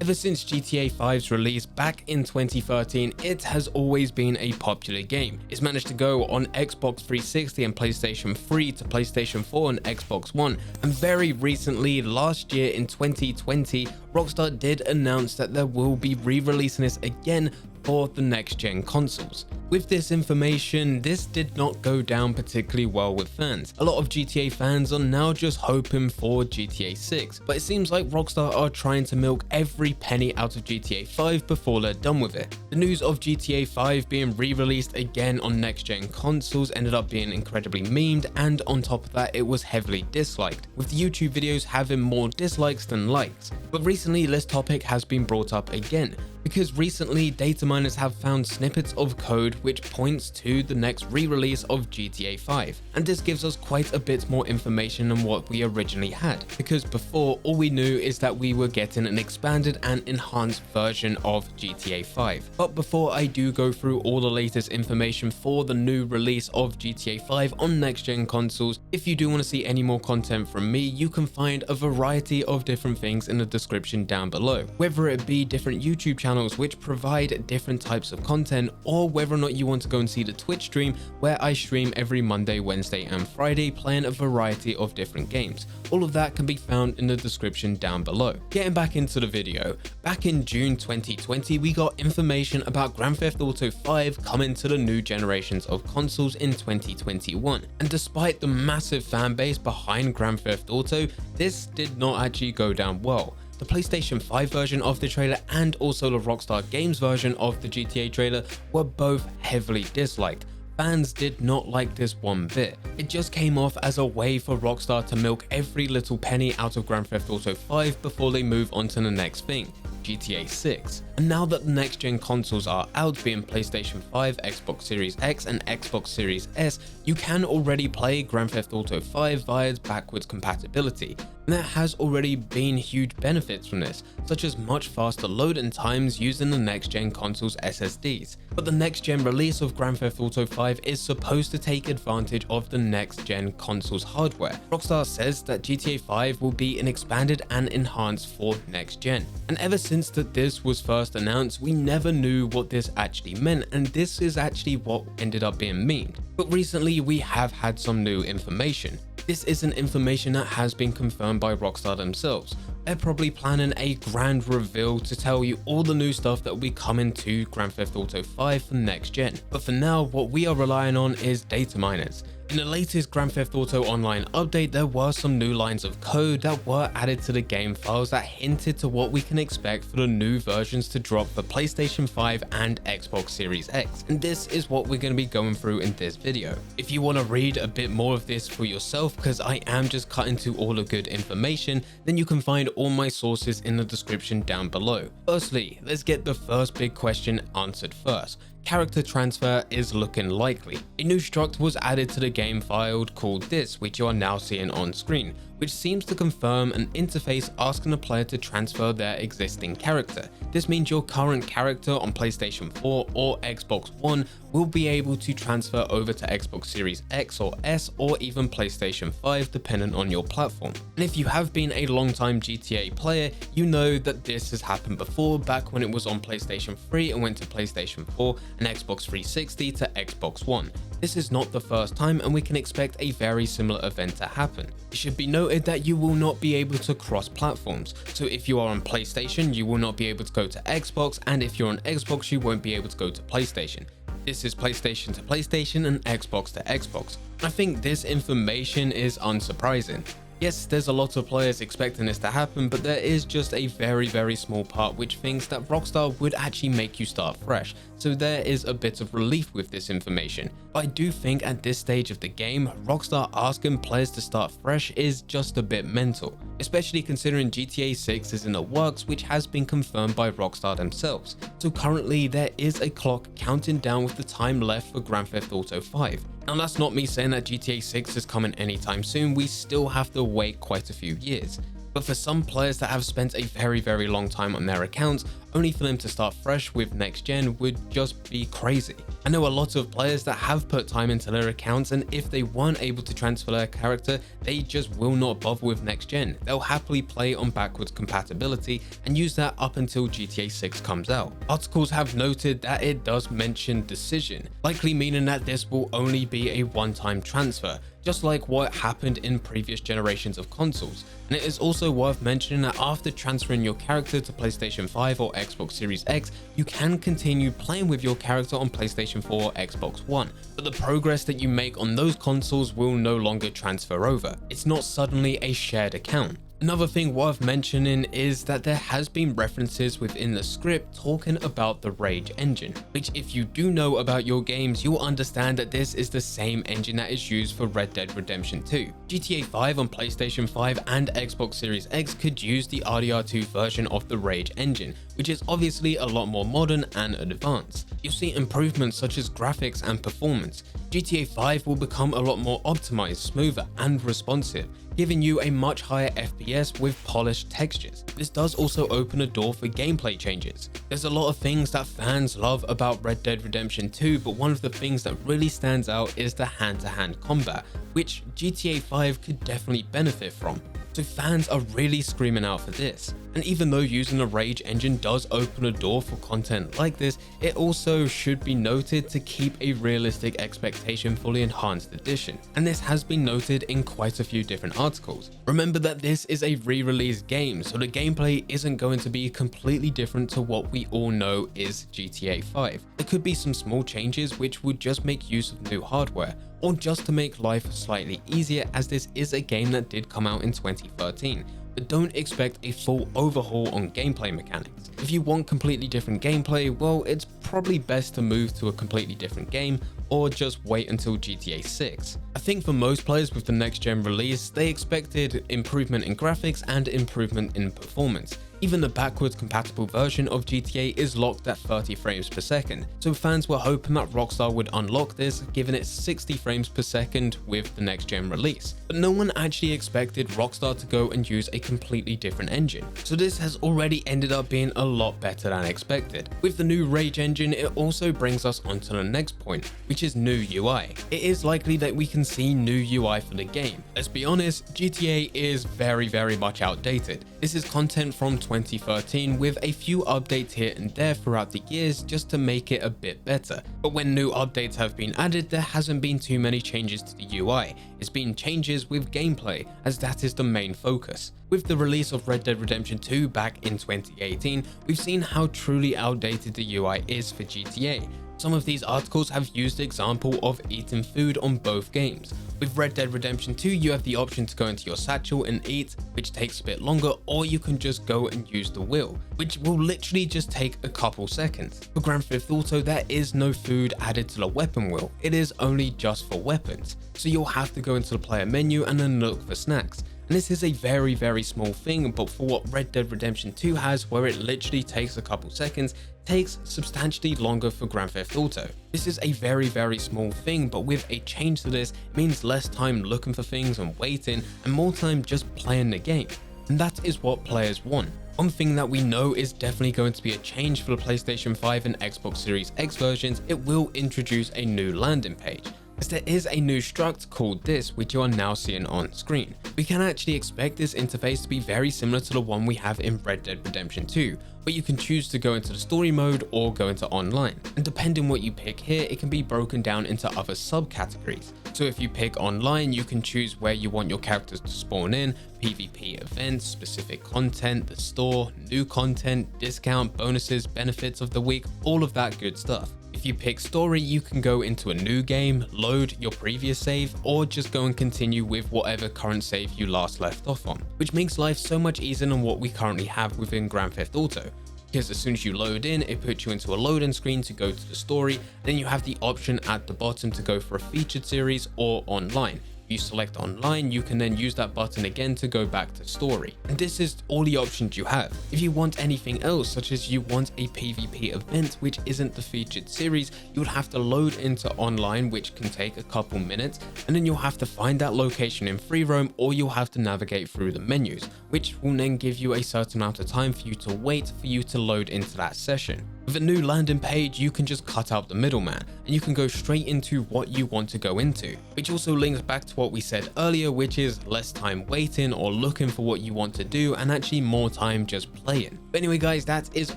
Ever since GTA 5's release back in 2013, it has always been a popular game. It's managed to go on Xbox 360 and PlayStation 3 to PlayStation 4 and Xbox One, and very recently, last year in 2020, Rockstar did announce that they will be re-releasing this again for the next-gen consoles. With this information, this did not go down particularly well with fans. A lot of GTA fans are now just hoping for GTA 6, but it seems like Rockstar are trying to milk every penny out of GTA 5 before they're done with it. The news of GTA 5 being re-released again on next-gen consoles ended up being incredibly memed, and on top of that, it was heavily disliked, with the YouTube videos having more dislikes than likes. But recently, this topic has been brought up again, because recently data miners have found snippets of code which points to the next re-release of GTA 5, and this gives us quite a bit more information than what we originally had, because before all we knew is that we were getting an expanded and enhanced version of GTA 5. But before I do go through all the latest information for the new release of GTA 5 on next gen consoles, if you do want to see any more content from me, you can find a variety of different things in the description down below, whether it be different YouTube channels which provide different types of content, or whether or not you want to go and see the Twitch stream where I stream every Monday, Wednesday and Friday playing a variety of different games. All of that can be found in the description down below. Getting back into the video, back in June 2020 we got information about Grand Theft Auto 5 coming to the new generations of consoles in 2021, and despite the massive fan base behind Grand Theft Auto, this did not actually go down well. The PlayStation 5 version of the trailer and also the Rockstar Games version of the GTA trailer were both heavily disliked. Fans did not like this one bit. It just came off as a way for Rockstar to milk every little penny out of Grand Theft Auto 5 before they move on to the next thing, GTA 6. And now that the next gen consoles are out, being PlayStation 5, Xbox Series X and Xbox Series S, you can already play Grand Theft Auto 5 via backwards compatibility. And there has already been huge benefits from this, such as much faster loading times using the next gen consoles SSDs. But the next gen release of Grand Theft Auto 5 is supposed to take advantage of the next gen consoles hardware. Rockstar says that GTA 5 will be an expanded and enhanced for next gen. And ever since that this was first announced, we never knew what this actually meant, and this is actually what ended up being memed. But recently we have had some new information. This isn't information that has been confirmed by Rockstar themselves. They're probably planning a grand reveal to tell you all the new stuff that will be coming to Grand Theft Auto 5 for next gen. But for now, what we are relying on is data miners. In the latest Grand Theft Auto Online update, there were some new lines of code that were added to the game files that hinted to what we can expect for the new versions to drop for PlayStation 5 and Xbox Series X. And this is what we're going to be going through in this video. If you want to read a bit more of this for yourself, because I am just cutting to all the good information, then you can find all my sources in the description down below. Firstly, let's get the first big question answered first. Character transfer is looking likely. A new struct was added to the game file called this, which you are now seeing on screen, which seems to confirm an interface asking the player to transfer their existing character. This means your current character on PlayStation 4 or Xbox One will be able to transfer over to Xbox Series X or S or even PlayStation 5 depending on your platform. And if you have been a long-time GTA player, you know that this has happened before, back when it was on PlayStation 3 and went to PlayStation 4 and Xbox 360 to Xbox One. This is not the first time, and we can expect a very similar event to happen. It should be noted that you will not be able to cross platforms. So if you are on PlayStation, you will not be able to go to Xbox, and if you're on Xbox, you won't be able to go to PlayStation. This is PlayStation to PlayStation and Xbox to Xbox. I think this information is unsurprising. Yes, there's a lot of players expecting this to happen, but there is just a very small part which thinks that Rockstar would actually make you start fresh, so there is a bit of relief with this information. But I do think at this stage of the game, Rockstar asking players to start fresh is just a bit mental, especially considering GTA 6 is in the works, which has been confirmed by Rockstar themselves. So currently there is a clock counting down with the time left for Grand Theft Auto 5. Now that's not me saying that GTA 6 is coming anytime soon, we still have to wait quite a few years. But for some players that have spent a very long time on their accounts, only for them to start fresh with next gen would just be crazy. I know a lot of players that have put time into their accounts, and if they weren't able to transfer their character, they just will not bother with next gen. They'll happily play on backwards compatibility and use that up until GTA 6 comes out. Articles have noted that it does mention decision, likely meaning that this will only be a one-time transfer, just like what happened in previous generations of consoles. And it is also worth mentioning that after transferring your character to PlayStation 5 or Xbox Series X, you can continue playing with your character on PlayStation 4 or Xbox One, but the progress that you make on those consoles will no longer transfer over. It's not suddenly a shared account. Another thing worth mentioning is that there has been references within the script talking about the Rage engine, which if you do know about your games, you'll understand that this is the same engine that is used for Red Dead Redemption 2. GTA 5 on PlayStation 5 and Xbox Series X could use the RDR2 version of the Rage engine, which is obviously a lot more modern and advanced. You'll see improvements such as graphics and performance. GTA 5 will become a lot more optimized, smoother and responsive, giving you a much higher FPS with polished textures. This does also open a door for gameplay changes. There's a lot of things that fans love about Red Dead Redemption 2, but one of the things that really stands out is the hand-to-hand combat, which GTA 5 could definitely benefit from. So fans are really screaming out for this. And even though using the Rage engine does open a door for content like this, it also should be noted to keep a realistic expectation for the enhanced edition. And this has been noted in quite a few different articles. Remember that this is a re-released game, so the gameplay isn't going to be completely different to what we all know is GTA 5. There could be some small changes which would just make use of new hardware, or just to make life slightly easier, as this is a game that did come out in 2013. But don't expect a full overhaul on gameplay mechanics. If you want completely different gameplay, well, it's probably best to move to a completely different game or just wait until GTA 6. I think for most players with the next gen release, they expected improvement in graphics and improvement in performance. Even the backwards compatible version of GTA is locked at 30 frames per second, so fans were hoping that Rockstar would unlock this, given it 60 frames per second with the next gen release. But no one actually expected Rockstar to go and use a completely different engine, so this has already ended up being a lot better than expected. With the new Rage engine, it also brings us onto the next point, which is new UI. It is likely that we can see new UI for the game. Let's be honest, GTA is very much outdated. This is content from 2013 with a few updates here and there throughout the years just to make it a bit better. But when new updates have been added, there hasn't been too many changes to the UI. It's been changes with gameplay, as that is the main focus. With the release of Red Dead Redemption 2 back in 2018, we've seen how truly outdated the UI is for GTA. Some of these articles have used the example of eating food on both games. With Red Dead Redemption 2, you have the option to go into your satchel and eat, which takes a bit longer, or you can just go and use the wheel, which will literally just take a couple seconds. For Grand Theft Auto, there is no food added to the weapon wheel. It is only just for weapons. So you'll have to go into the player menu and then look for snacks. And this is a very small thing, but for what Red Dead Redemption 2 has, where it literally takes a couple seconds, takes substantially longer for Grand Theft Auto. This is a very small thing, but with a change to this, it means less time looking for things and waiting, and more time just playing the game. And that is what players want. One thing that we know is definitely going to be a change for the PlayStation 5 and Xbox Series X versions. It will introduce a new landing page, as there is a new struct called this, which you are now seeing on screen. We can actually expect this interface to be very similar to the one we have in Red Dead Redemption 2, where you can choose to go into the story mode or go into online. And depending what you pick here, it can be broken down into other subcategories. So if you pick online, you can choose where you want your characters to spawn in, PvP events, specific content, the store, new content, discount, bonuses, benefits of the week, all of that good stuff. If you pick story, you can go into a new game, load your previous save, or just go and continue with whatever current save you last left off on, which makes life so much easier than what we currently have within Grand Theft Auto. Because as soon as you load in, it puts you into a loading screen to go to the story, then you have the option at the bottom to go for a featured series or online. If you select online, you can then use that button again to go back to story. And this is all the options you have. If you want anything else, such as you want a PvP event which isn't the featured series, you would have to load into online, which can take a couple minutes, and then you'll have to find that location in free roam, or you'll have to navigate through the menus, which will then give you a certain amount of time for you to wait for you to load into that session. With a new landing page, you can just cut out the middleman and you can go straight into what you want to go into, which also links back to what we said earlier, which is less time waiting or looking for what you want to do and actually more time just playing. But anyway guys, that is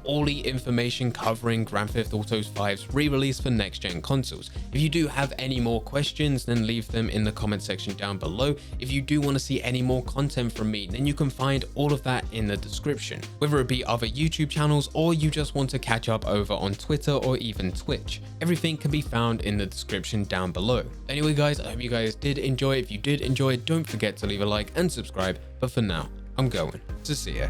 all the information covering Grand Theft Auto 5's re-release for next gen consoles. If you do have any more questions, then leave them in the comment section down below. If you do want to see any more content from me, then you can find all of that in the description, whether it be other YouTube channels or you just want to catch up over on Twitter or even Twitch. Everything can be found in the description down below. Anyway guys, I hope you guys did enjoy. If you did enjoy, don't forget to leave a like and subscribe. But for now, I'm going to see ya.